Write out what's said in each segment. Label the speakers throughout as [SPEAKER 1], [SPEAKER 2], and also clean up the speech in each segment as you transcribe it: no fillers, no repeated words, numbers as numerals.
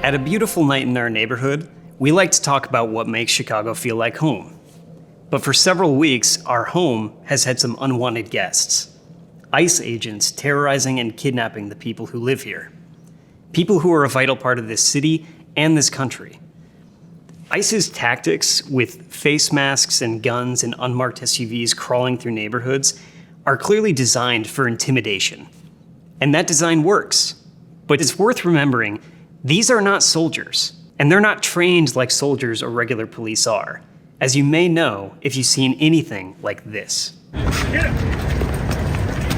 [SPEAKER 1] At a beautiful night in our neighborhood, we like to talk about what makes Chicago feel like home. But for several weeks, our home has had some unwanted guests. ICE agents terrorizing and kidnapping the people who live here. People who are a vital part of this city and this country. ICE's tactics, with face masks and guns and unmarked SUVs crawling through neighborhoods, are clearly designed for intimidation. And that design works. But it's worth remembering, these are not soldiers, and they're not trained like soldiers or regular police are, as you may know if you've seen anything like this.
[SPEAKER 2] Get him!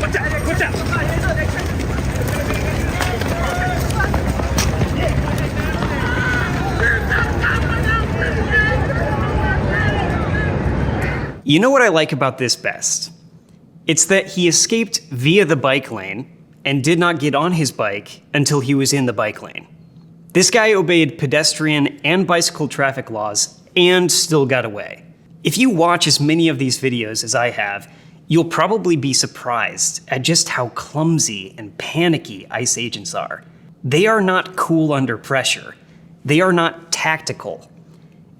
[SPEAKER 2] Watch out! Watch out!
[SPEAKER 1] You know what I like about this best? It's that he escaped via the bike lane and did not get on his bike until he was in the bike lane. This guy obeyed pedestrian and bicycle traffic laws and still got away. If you watch as many of these videos as I have, you'll probably be surprised at just how clumsy and panicky ICE agents are. They are not cool under pressure. They are not tactical.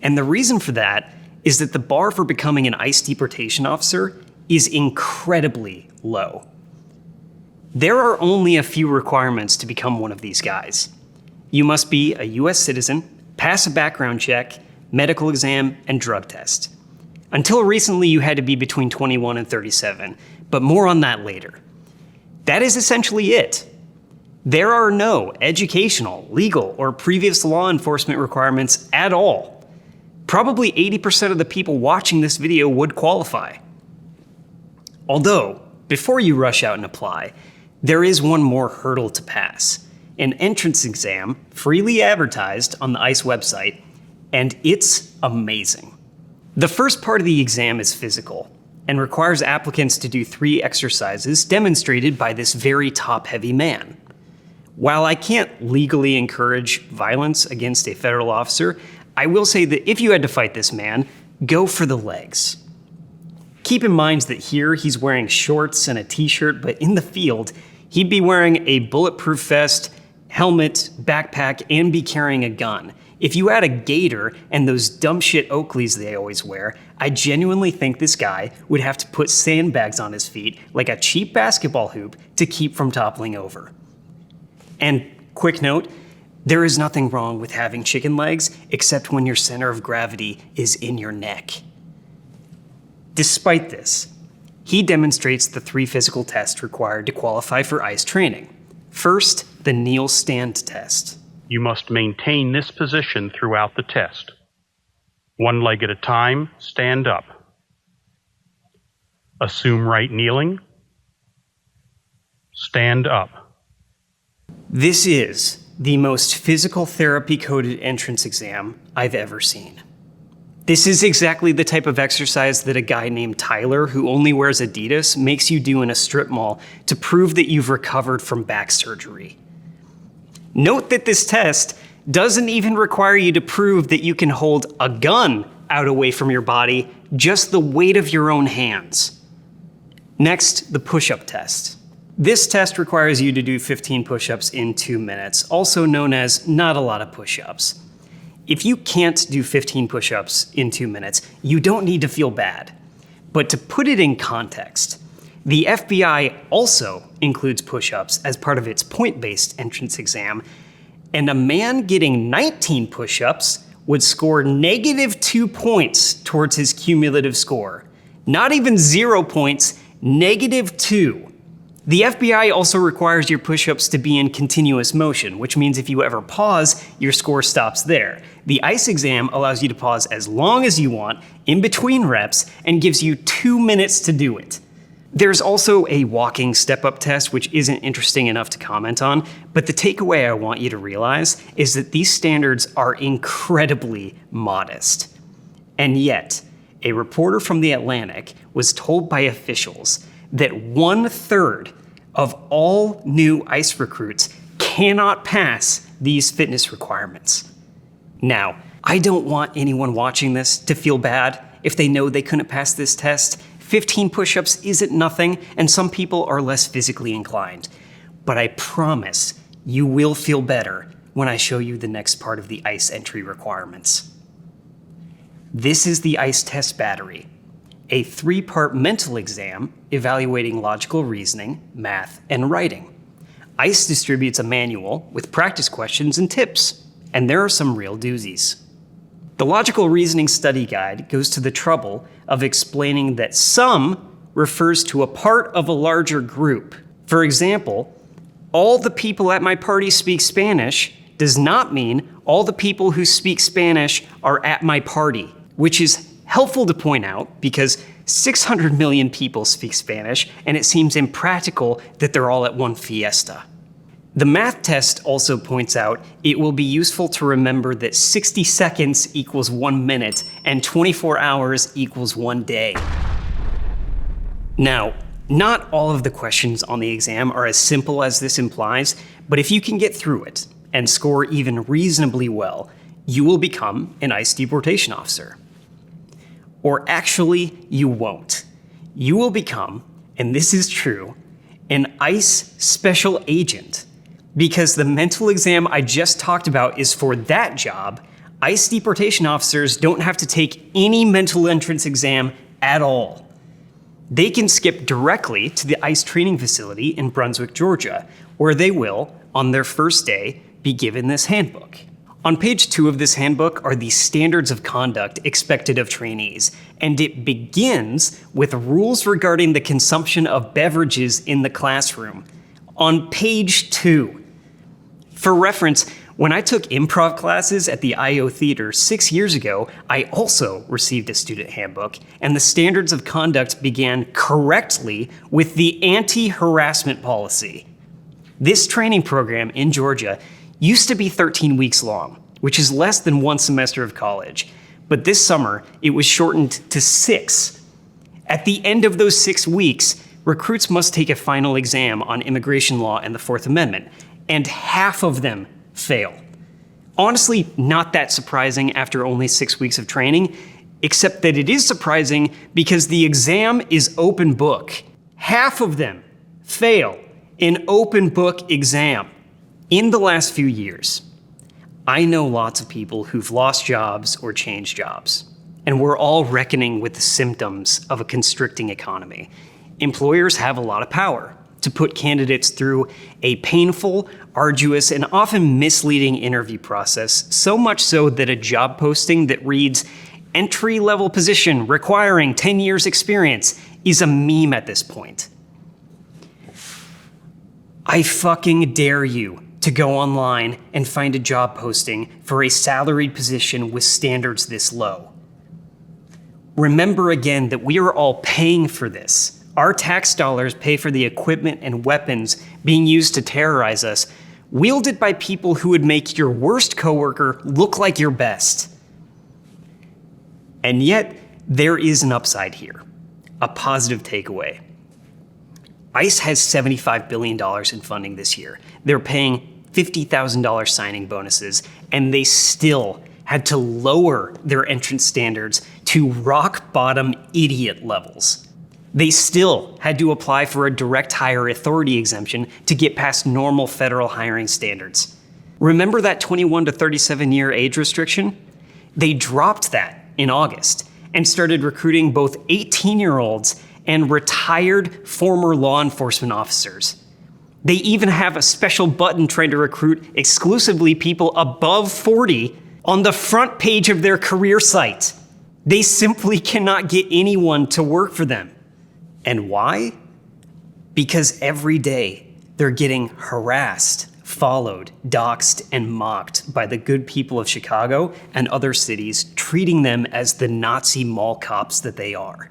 [SPEAKER 1] And the reason for that is that the bar for becoming an ICE deportation officer is incredibly low. There are only a few requirements to become one of these guys. You must be a US citizen, pass a background check, medical exam, and drug test. Until recently, you had to be between 21 and 37, but more on that later. That is essentially it. There are no educational, legal, or previous law enforcement requirements at all. Probably 80% of the people watching this video would qualify. Although, before you rush out and apply, there is one more hurdle to pass. An entrance exam freely advertised on the ICE website, and it's amazing. The first part of the exam is physical and requires applicants to do 3 exercises demonstrated by this very top-heavy man. While I can't legally encourage violence against a federal officer, I will say that if you had to fight this man, go for the legs. Keep in mind that here he's wearing shorts and a t-shirt, but in the field, he'd be wearing a bulletproof vest, helmet, backpack, and be carrying a gun. If you add a gaiter and those dumb shit Oakleys they always wear, I genuinely think this guy would have to put sandbags on his feet like a cheap basketball hoop to keep from toppling over. And quick note, there is nothing wrong with having chicken legs except when your center of gravity is in your neck. Despite this, he demonstrates the 3 physical tests required to qualify for ICE training. First, the kneel stand test.
[SPEAKER 3] You must maintain this position throughout the test. 1 leg at a time, stand up. Assume right kneeling. Stand up.
[SPEAKER 1] This is the most physical therapy-coded entrance exam I've ever seen. This is exactly the type of exercise that a guy named Tyler, who only wears Adidas, makes you do in a strip mall to prove that you've recovered from back surgery. Note that this test doesn't even require you to prove that you can hold a gun out away from your body, just the weight of your own hands. Next, the push-up test. This test requires you to do 15 push-ups in 2 minutes, also known as not a lot of push-ups. If you can't do 15 push-ups in 2 minutes, you don't need to feel bad. But to put it in context, the FBI also includes push-ups as part of its point-based entrance exam, and a man getting 19 push-ups would score -2 points towards his cumulative score. Not even 0 points, -2. The FBI also requires your push-ups to be in continuous motion, which means if you ever pause, your score stops there. The ICE exam allows you to pause as long as you want, in between reps, and gives you 2 minutes to do it. There's also a walking step-up test, which isn't interesting enough to comment on, but the takeaway I want you to realize is that these standards are incredibly modest. And yet, a reporter from The Atlantic was told by officials that 1/3 of all new ICE recruits cannot pass these fitness requirements. Now, I don't want anyone watching this to feel bad if they know they couldn't pass this test. 15 push-ups isn't nothing, and some people are less physically inclined. But I promise you will feel better when I show you the next part of the ICE entry requirements. This is the ICE test battery, a 3-part mental exam evaluating logical reasoning, math, and writing. ICE distributes a manual with practice questions and tips, and there are some real doozies. The Logical Reasoning Study Guide goes to the trouble of explaining that some refers to a part of a larger group. For example, all the people at my party speak Spanish does not mean all the people who speak Spanish are at my party, which is helpful to point out because 600 million people speak Spanish, and it seems impractical that they're all at one fiesta. The math test also points out it will be useful to remember that 60 seconds equals 1 minute and 24 hours equals 1 day. Now, not all of the questions on the exam are as simple as this implies, but if you can get through it and score even reasonably well, you will become an ICE deportation officer. Or actually, you won't. You will become, and this is true, an ICE special agent. Because the mental exam I just talked about is for that job, ICE deportation officers don't have to take any mental entrance exam at all. They can skip directly to the ICE training facility in Brunswick, Georgia, where they will, on their first day, be given this handbook. On page 2 of this handbook are the standards of conduct expected of trainees, and it begins with rules regarding the consumption of beverages in the classroom. On page 2. For reference, when I took improv classes at the IO Theater 6 years ago, I also received a student handbook, and the standards of conduct began correctly with the anti-harassment policy. This training program in Georgia used to be 13 weeks long, which is less than 1 semester of college, but this summer it was shortened to 6. At the end of those 6 weeks, recruits must take a final exam on immigration law and the Fourth Amendment, and half of them fail. Honestly, not that surprising after only 6 weeks of training, except that it is surprising because the exam is open book. Half of them fail an open book exam. In the last few years, I know lots of people who've lost jobs or changed jobs, and we're all reckoning with the symptoms of a constricting economy. Employers have a lot of power to put candidates through a painful, arduous, and often misleading interview process, so much so that a job posting that reads, "entry-level position requiring 10 years experience" is a meme at this point. I fucking dare you to go online and find a job posting for a salaried position with standards this low. Remember again that we are all paying for this. Our tax dollars pay for the equipment and weapons being used to terrorize us, wielded by people who would make your worst coworker look like your best. And yet, there is an upside here, a positive takeaway. ICE has $75 billion in funding this year. They're paying $50,000 signing bonuses, and they still had to lower their entrance standards to rock-bottom idiot levels. They still had to apply for a direct hire authority exemption to get past normal federal hiring standards. Remember that 21 to 37 year age restriction? They dropped that in August and started recruiting both 18-year-olds and retired former law enforcement officers. They even have a special button trying to recruit exclusively people above 40 on the front page of their career site. They simply cannot get anyone to work for them. And why? Because every day they're getting harassed, followed, doxxed, and mocked by the good people of Chicago and other cities, treating them as the Nazi mall cops that they are.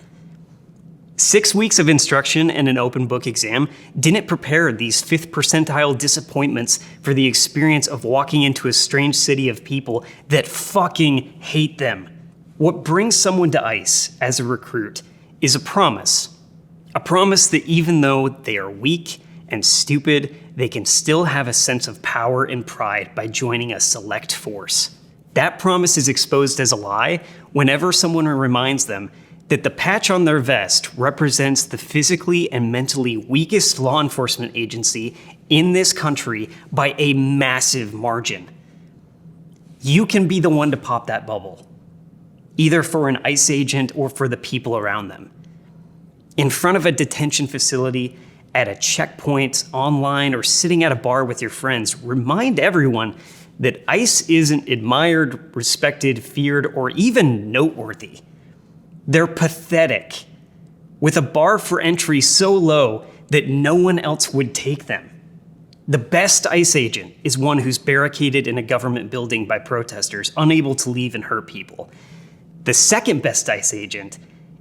[SPEAKER 1] 6 weeks of instruction and an open book exam didn't prepare these 5th percentile disappointments for the experience of walking into a strange city of people that fucking hate them. What brings someone to ICE as a recruit is a promise that even though they are weak and stupid, they can still have a sense of power and pride by joining a select force. That promise is exposed as a lie whenever someone reminds them that the patch on their vest represents the physically and mentally weakest law enforcement agency in this country by a massive margin. You can be the one to pop that bubble, either for an ICE agent or for the people around them. In front of a detention facility, at a checkpoint, online, or sitting at a bar with your friends, remind everyone that ICE isn't admired, respected, feared, or even noteworthy. They're pathetic, with a bar for entry so low that no one else would take them. The best ICE agent is one who's barricaded in a government building by protesters, unable to leave and hurt people. The second best ICE agent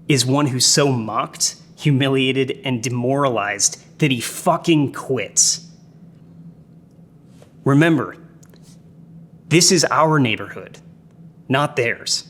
[SPEAKER 1] is one who's so mocked, humiliated, and demoralized that he fucking quits. Remember, this is our neighborhood, not theirs.